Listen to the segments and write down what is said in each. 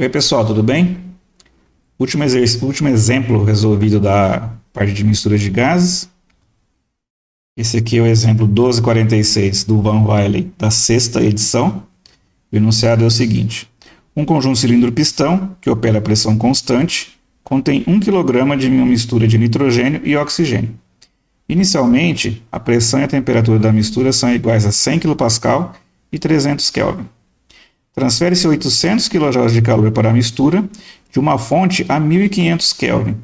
Oi, pessoal, tudo bem? Último exemplo resolvido da parte de mistura de gases. Esse aqui é o exemplo 1246 do Van Wiley, da sexta edição. O enunciado é o seguinte: um conjunto cilindro-pistão, que opera a pressão constante, contém 1 kg de uma mistura de nitrogênio e oxigênio. Inicialmente, a pressão e a temperatura da mistura são iguais a 100 kPa e 300 Kelvin. Transfere-se 800 kJ de calor para a mistura de uma fonte a 1500 Kelvin.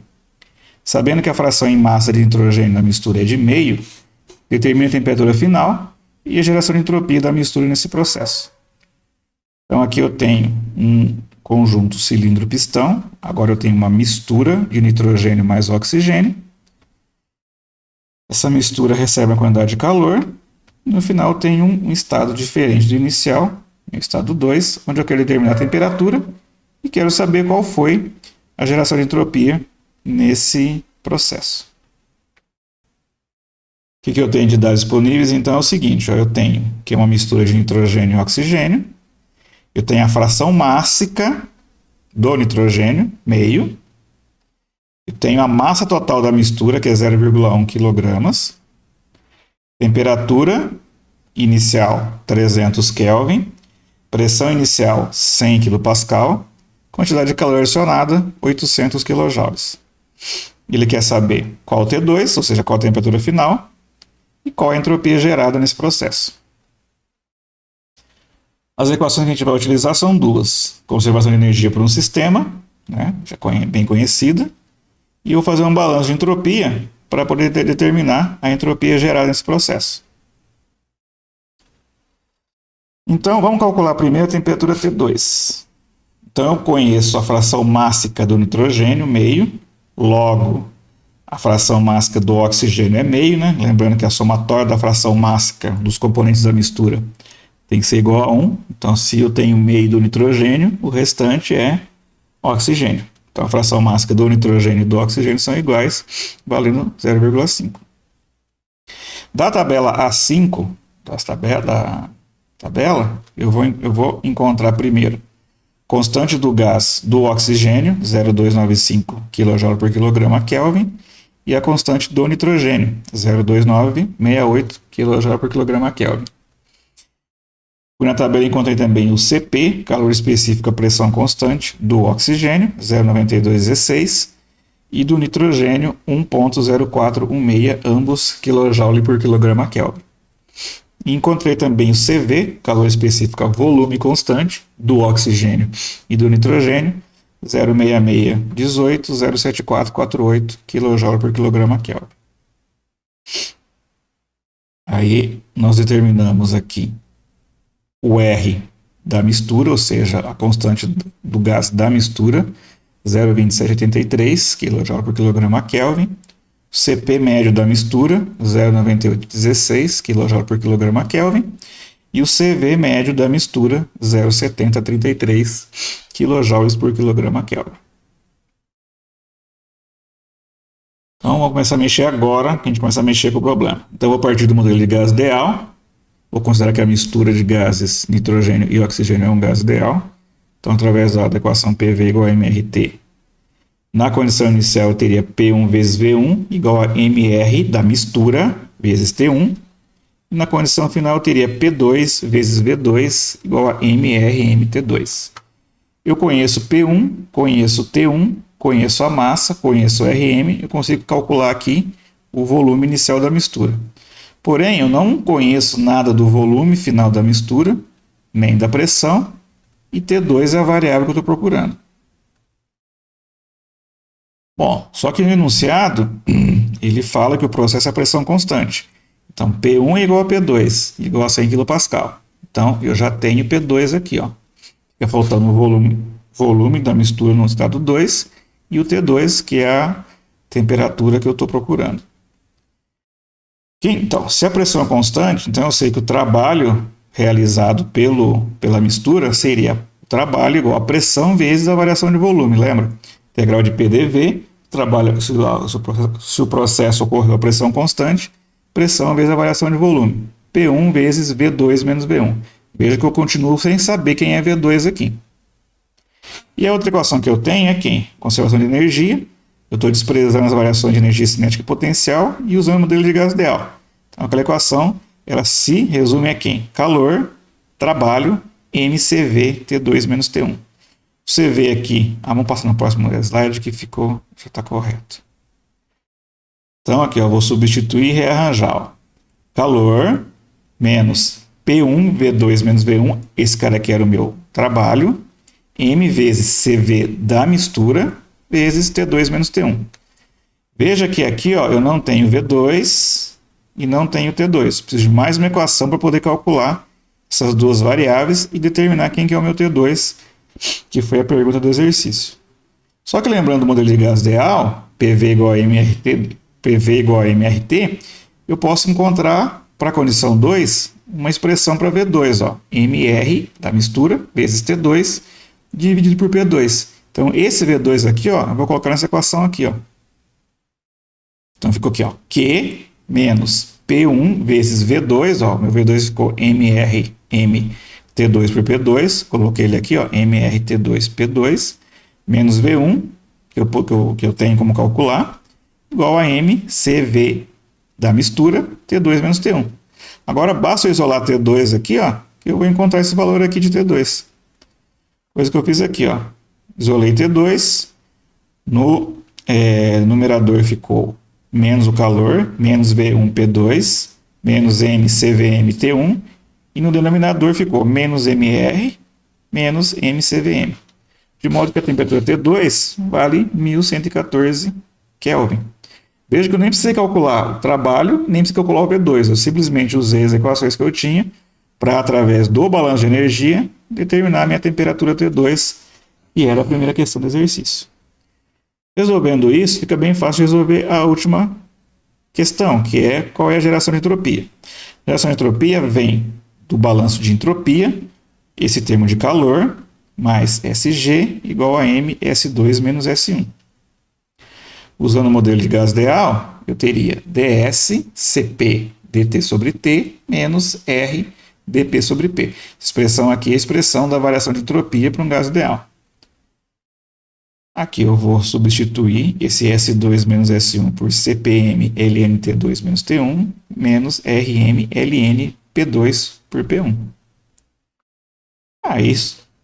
Sabendo que a fração em massa de nitrogênio na mistura é de meio, determina a temperatura final e a geração de entropia da mistura nesse processo. Então aqui eu tenho um conjunto cilindro-pistão, agora eu tenho uma mistura de nitrogênio mais oxigênio. Essa mistura recebe uma quantidade de calor, e no final eu tenho um estado diferente do inicial, o estado 2, onde eu quero determinar a temperatura e quero saber qual foi a geração de entropia nesse processo. O que eu tenho de dados disponíveis? Então é o seguinte, eu tenho que é uma mistura de nitrogênio e oxigênio, eu tenho a fração mássica do nitrogênio, meio, eu tenho a massa total da mistura, que é 0,1 kg, temperatura inicial 300 Kelvin, pressão inicial 100 kPa, quantidade de calor adicionada 800 kJ. Ele quer saber qual o T2, ou seja, qual a temperatura final, e qual a entropia gerada nesse processo. As equações que a gente vai utilizar são duas: conservação de energia por um sistema, já bem conhecida, e eu vou fazer um balanço de entropia para poder determinar a entropia gerada nesse processo. Então, vamos calcular primeiro a temperatura T2. Então, eu conheço a fração mássica do nitrogênio, meio, logo, a fração mássica do oxigênio é meio, Lembrando que a somatória da fração mássica dos componentes da mistura tem que ser igual a 1. Então, se eu tenho meio do nitrogênio, o restante é oxigênio. Então, a fração mássica do nitrogênio e do oxigênio são iguais, valendo 0,5. Da tabela A5, da tabela, eu vou encontrar primeiro constante do gás do oxigênio, 0,295 kJ por quilograma Kelvin, e a constante do nitrogênio, 0,2968 kJ por quilograma Kelvin. Na tabela encontrei também o CP, calor específico à pressão constante, do oxigênio, 0,9216, e do nitrogênio, 1,0416, ambos kJ por quilograma Kelvin. E encontrei também o CV, calor específico a volume constante, do oxigênio e do nitrogênio, 0,6618, 0,7448 kJ por quilograma Kelvin. Aí nós determinamos aqui o R da mistura, ou seja, a constante do gás da mistura, 0,2783 kJ por quilograma Kelvin. CP médio da mistura, 0,9816 kJ por quilograma Kelvin. E o CV médio da mistura, 0,7033 kJ por quilograma Kelvin. Então, vamos começar a mexer agora, que a gente começa a mexer com o problema. Então, eu vou partir do modelo de gás ideal. Vou considerar que a mistura de gases nitrogênio e oxigênio é um gás ideal. Então, através da equação PV igual a MRT, na condição inicial eu teria P1 vezes V1 igual a MR da mistura vezes T1. E na condição final eu teria P2 vezes V2 igual a MRMT2. Eu conheço P1, conheço T1, conheço a massa, conheço o RM, eu consigo calcular aqui o volume inicial da mistura. Porém, eu não conheço nada do volume final da mistura, nem da pressão, e T2 é a variável que eu estou procurando. Bom, só que no enunciado, ele fala que o processo é a pressão constante. Então, P1 é igual a P2, igual a 100 kPa. Então, eu já tenho P2 aqui. Fica faltando o volume da mistura no estado 2 e o T2, que é a temperatura que eu estou procurando. Então, se a pressão é constante, então eu sei que o trabalho realizado pela mistura seria o trabalho igual a pressão vezes a variação de volume, lembra? Integral de PDV, se o processo ocorreu a pressão constante, pressão vezes a variação de volume, P1 vezes V2 menos V1. Veja que eu continuo sem saber quem é V2 aqui. E a outra equação que eu tenho é quem? Conservação de energia. Eu estou desprezando as variações de energia cinética e potencial e usando o modelo de gás ideal. Então, aquela equação, ela se resume a quem? Calor, trabalho, MCV T2 menos T1. Você vê aqui, vamos passar no próximo slide que ficou, já está correto. Então, aqui eu vou substituir e rearranjar. Ó. Calor menos P1, V2 menos V1, esse cara aqui era o meu trabalho, M vezes CV da mistura, vezes T2 menos T1. Veja que aqui ó, eu não tenho V2 e não tenho T2. Preciso de mais uma equação para poder calcular essas duas variáveis e determinar quem que é o meu T2, que foi a pergunta do exercício. Só que lembrando do modelo de gás ideal, PV igual a MRT, eu posso encontrar, para a condição 2, uma expressão para V2, ó, MR da mistura vezes T2 dividido por P2. Então, esse V2 aqui, ó, eu vou colocar nessa equação aqui. Ó. Então, ficou aqui, ó, Q menos P1 vezes V2, ó, meu V2 ficou MRM T2 por P2, coloquei ele aqui, ó, MRT2 P2, menos V1, que eu tenho como calcular, igual a MCV da mistura, T2 menos T1. Agora, basta eu isolar T2 aqui, ó, que eu vou encontrar esse valor aqui de T2. Coisa que eu fiz aqui, ó. Isolei T2, no numerador ficou menos o calor, menos V1 P2, menos MCVM T1, e no denominador ficou menos MR, menos MCVM. De modo que a temperatura T2 vale 1114 Kelvin. Veja que eu nem precisei calcular o trabalho, nem precisei calcular o V2. Eu simplesmente usei as equações que eu tinha para, através do balanço de energia, determinar a minha temperatura T2, e era a primeira questão do exercício. Resolvendo isso, fica bem fácil de resolver a última questão, que é qual é a geração de entropia. A geração de entropia vem do balanço de entropia, esse termo de calor, mais SG igual a MS2 menos S1. Usando o modelo de gás ideal, eu teria ds Cp dt sobre T menos R dP sobre P. Essa expressão aqui é a expressão da variação de entropia para um gás ideal. Aqui eu vou substituir esse S2 menos S1 por CPM ln T2 menos T1 menos RM ln P2 por P1. Aí,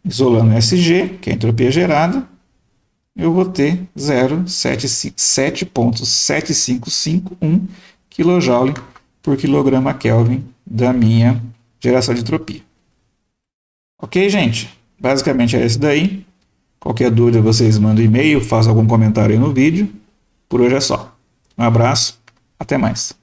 isolando SG, que é a entropia gerada, eu vou ter 0,77551 kJ por quilograma Kelvin da minha geração de entropia. Ok, gente? Basicamente é isso daí. Qualquer dúvida vocês mandam e-mail, façam algum comentário aí no vídeo. Por hoje é só. Um abraço, até mais.